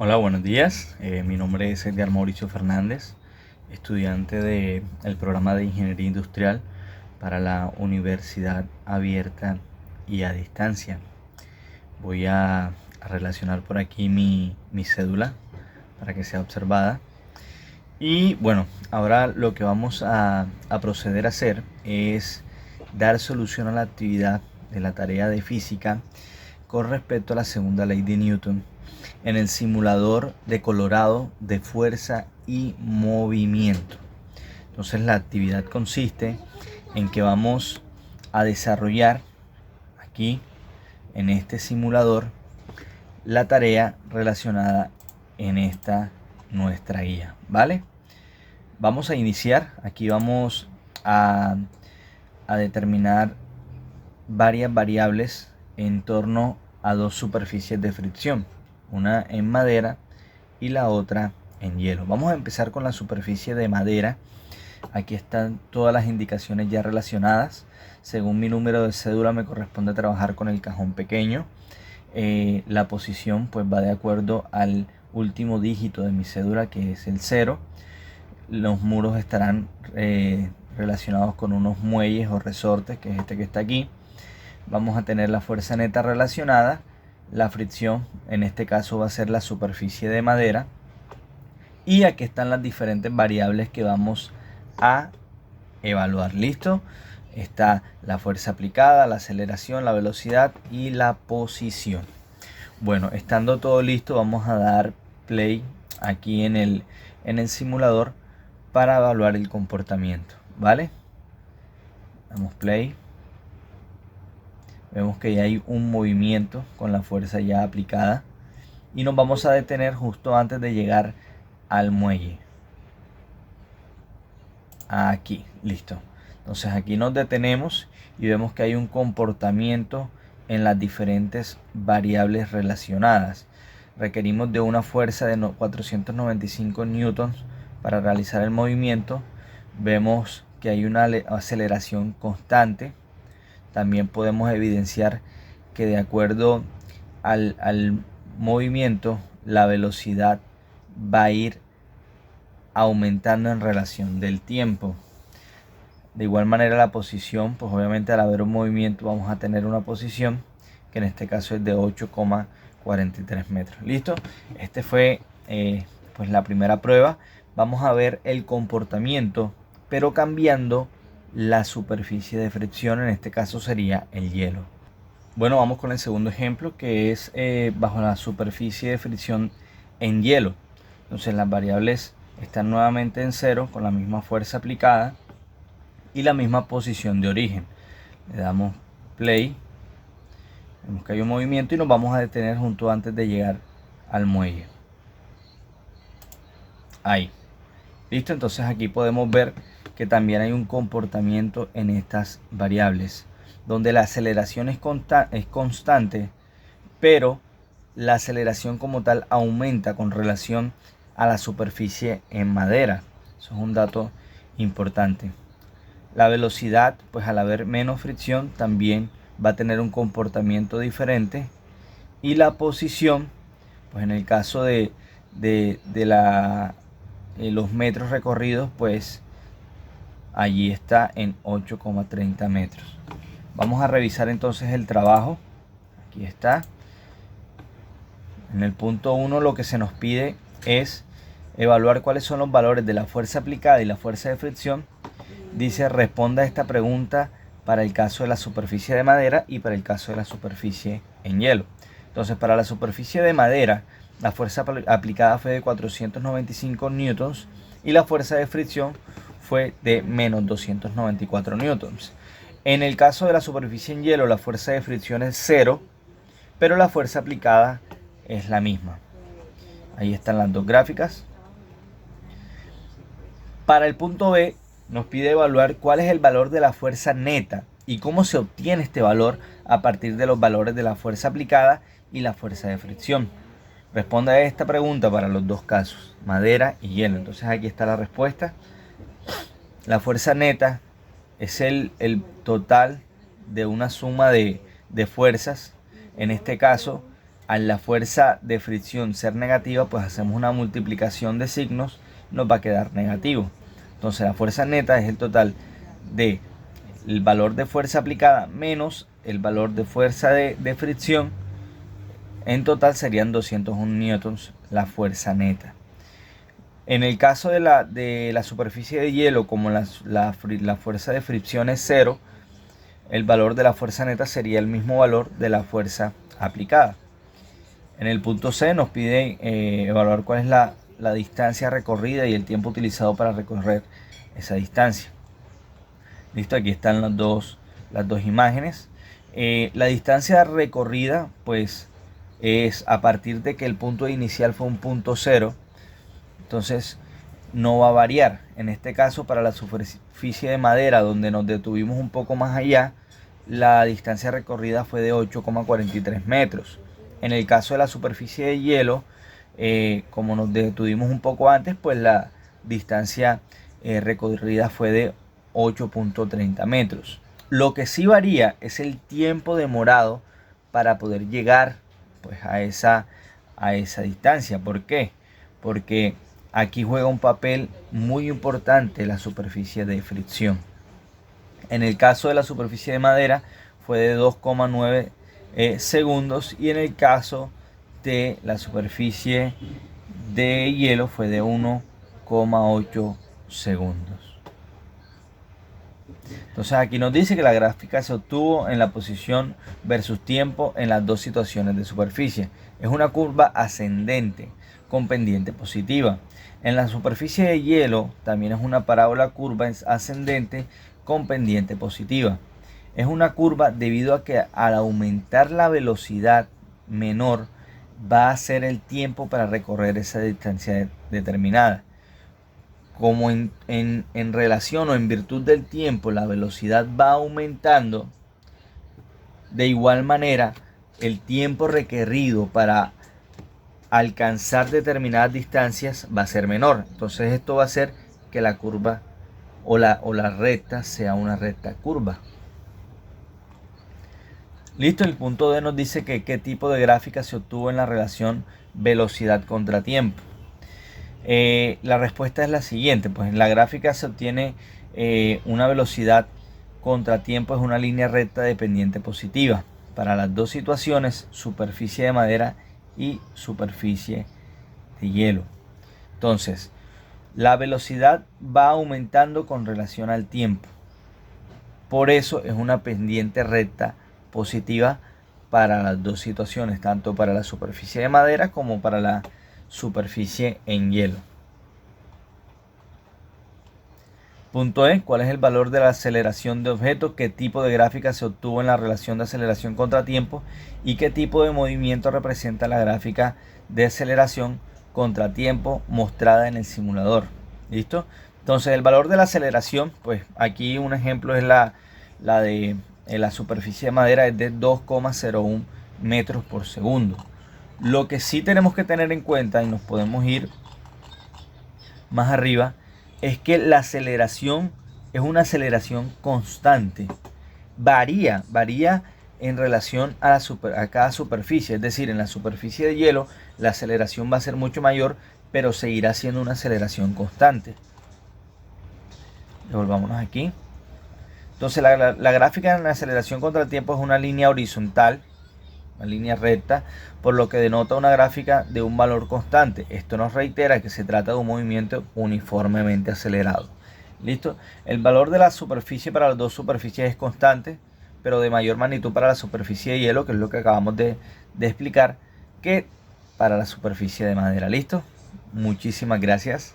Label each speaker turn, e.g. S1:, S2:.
S1: Hola, buenos días. Mi nombre es Edgar Mauricio Fernández, estudiante del programa de Ingeniería Industrial para la Universidad Abierta y a Distancia. Voy a relacionar por aquí mi cédula para que sea observada. Y bueno, ahora lo que vamos a proceder a hacer es dar solución a la actividad de la tarea de física con respecto a la segunda ley de Newton en el simulador de Colorado de fuerza y movimiento. Entonces la actividad consiste en que vamos a desarrollar aquí en este simulador la tarea relacionada en esta nuestra guía, ¿vale? Vamos a iniciar, aquí vamos a, a determinar varias variables en torno a dos superficies de fricción, una en madera y la otra en hielo. Vamos a empezar con la superficie de madera. Aquí están todas las indicaciones ya relacionadas. Según mi número de cédula me corresponde trabajar con el cajón pequeño. La posición pues va de acuerdo al último dígito de mi cédula, que es el 0. Los muros estarán relacionados con unos muelles o resortes, que es este que está aquí. Vamos a tener la fuerza neta relacionada, la fricción, en este caso va a ser la superficie de madera, y aquí están las diferentes variables que vamos a evaluar. ¿Listo? Está la fuerza aplicada, la aceleración, la velocidad y la posición. Bueno, estando todo listo, vamos a dar play aquí en el simulador para evaluar el comportamiento, ¿vale? Damos play. Vemos que ya hay un movimiento con la fuerza ya aplicada y nos vamos a detener justo antes de llegar al muelle. Aquí, listo. Entonces aquí nos detenemos y vemos que hay un comportamiento en las diferentes variables relacionadas. Requerimos de una fuerza de 495 newtons para realizar el movimiento. Vemos que hay una aceleración constante. También podemos evidenciar que de acuerdo al movimiento, la velocidad va a ir aumentando en relación del tiempo. De igual manera la posición, pues obviamente al haber un movimiento vamos a tener una posición que en este caso es de 8,43 metros. ¿Listo? Este fue pues la primera prueba. Vamos a ver el comportamiento, pero cambiando la superficie de fricción, en este caso sería el hielo. Bueno, vamos con el segundo ejemplo, que es bajo la superficie de fricción en hielo. Entonces las variables están nuevamente en 0 con la misma fuerza aplicada y la misma posición de origen. Le damos play, vemos que hay un movimiento y nos vamos a detener junto antes de llegar al muelle. Ahí. Listo, entonces aquí podemos ver que también hay un comportamiento en estas variables, donde la aceleración es constante, pero la aceleración como tal aumenta con relación a la superficie en madera. Eso es un dato importante. La velocidad, pues al haber menos fricción, también va a tener un comportamiento diferente. Y la posición, pues en el caso de los metros recorridos, pues allí está en 8,30 metros. Vamos a revisar entonces el trabajo. Aquí está. En el punto 1 lo que se nos pide es evaluar cuáles son los valores de la fuerza aplicada y la fuerza de fricción. Dice, responda a esta pregunta para el caso de la superficie de madera y para el caso de la superficie en hielo. Entonces, para la superficie de madera, la fuerza aplicada fue de 495 newtons y la fuerza de fricción fue de menos 294 newtons. En el caso de la superficie en hielo, la fuerza de fricción es 0, pero la fuerza aplicada es la misma. Ahí están las dos gráficas. Para el punto B nos pide evaluar cuál es el valor de la fuerza neta y cómo se obtiene este valor a partir de los valores de la fuerza aplicada y la fuerza de fricción. Responda a esta pregunta para los dos casos, madera y hielo. Entonces aquí está la respuesta. La fuerza neta es el total de una suma de fuerzas. En este caso Al la fuerza de fricción ser negativa, pues hacemos una multiplicación de signos, nos va a quedar negativo. Entonces la fuerza neta es el total de el valor de fuerza aplicada menos el valor de fuerza de fricción. En total serían 201 newtons la fuerza neta. En el caso de la superficie de hielo, como la fuerza de fricción es 0, el valor de la fuerza neta sería el mismo valor de la fuerza aplicada. En el punto C nos pide evaluar cuál es la distancia recorrida y el tiempo utilizado para recorrer esa distancia. Listo, aquí están las dos imágenes. La distancia recorrida pues es a partir de que el punto inicial fue un punto 0. Entonces no va a variar. En este caso, para la superficie de madera, donde nos detuvimos un poco más allá, la distancia recorrida fue de 8,43 metros. En el caso de la superficie de hielo, como nos detuvimos un poco antes, pues la distancia recorrida fue de 8,30 metros. Lo que sí varía es el tiempo demorado para poder llegar pues a esa distancia. ¿Por qué? Porque aquí juega un papel muy importante la superficie de fricción. En el caso de la superficie de madera fue de 2,9 segundos, y en el caso de la superficie de hielo fue de 1,8 segundos. Entonces aquí nos dice que la gráfica se obtuvo en la posición versus tiempo en las dos situaciones de superficie. Es una curva ascendente con pendiente positiva. En la superficie de hielo también es una parábola curva ascendente con pendiente positiva. Es una curva debido a que al aumentar la velocidad menor va a ser el tiempo para recorrer esa distancia determinada. Como en relación o en virtud del tiempo la velocidad va aumentando, de igual manera el tiempo requerido para alcanzar determinadas distancias va a ser menor. Entonces esto va a hacer que la curva o la recta sea una recta curva. Listo, el punto D nos dice que qué tipo de gráfica se obtuvo en la relación velocidad contra tiempo. La respuesta es la siguiente. Pues en la gráfica se obtiene una velocidad contra tiempo, es una línea recta de pendiente positiva para las dos situaciones, superficie de madera y superficie de hielo. Entonces la velocidad va aumentando con relación al tiempo, por eso es una pendiente recta positiva para las dos situaciones, tanto para la superficie de madera como para la superficie en hielo. Punto E, ¿cuál es el valor de la aceleración de objetos? ¿Qué tipo de gráfica se obtuvo en la relación de aceleración contra tiempo? ¿Y qué tipo de movimiento representa la gráfica de aceleración contra tiempo mostrada en el simulador? ¿Listo? Entonces el valor de la aceleración, pues aquí un ejemplo es la de la superficie de madera, es de 2,01 metros por segundo. Lo que sí tenemos que tener en cuenta, y nos podemos ir más arriba, es que la aceleración es una aceleración constante. Varía en relación a cada superficie. Es decir, en la superficie de hielo la aceleración va a ser mucho mayor, pero seguirá siendo una aceleración constante. Devolvámonos aquí. Entonces la gráfica de la aceleración contra el tiempo es una línea horizontal, una línea recta, por lo que denota una gráfica de un valor constante. Esto nos reitera que se trata de un movimiento uniformemente acelerado. ¿Listo? El valor de la superficie para las dos superficies es constante, pero de mayor magnitud para la superficie de hielo, que es lo que acabamos de explicar, que para la superficie de madera. ¿Listo? Muchísimas gracias.